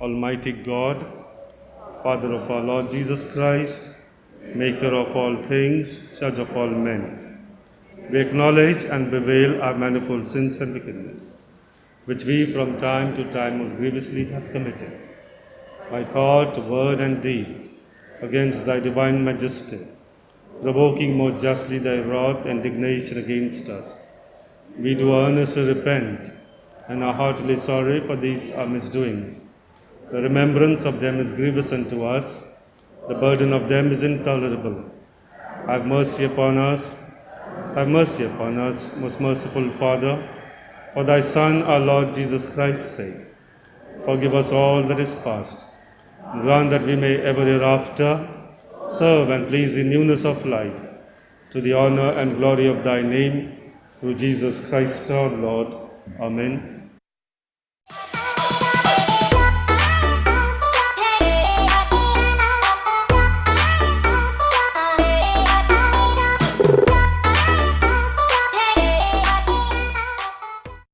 Almighty God, Father of our Lord Jesus Christ, Maker of all things, Judge of all men, we acknowledge and bewail our manifold sins and wickedness, which we from time to time most grievously have committed, by thought, word, and deed, against thy divine majesty, provoking most justly thy wrath and indignation against us. We do earnestly repent and are heartily sorry for these our misdoings. The remembrance of them is grievous unto us. The burden of them is intolerable. Have mercy upon us. Have mercy upon us, most merciful Father, for thy Son, our Lord Jesus Christ's sake. Forgive us all that is past, and grant that we may ever hereafter serve and please in newness of life, to the honor and glory of thy name, through Jesus Christ our Lord. Amen.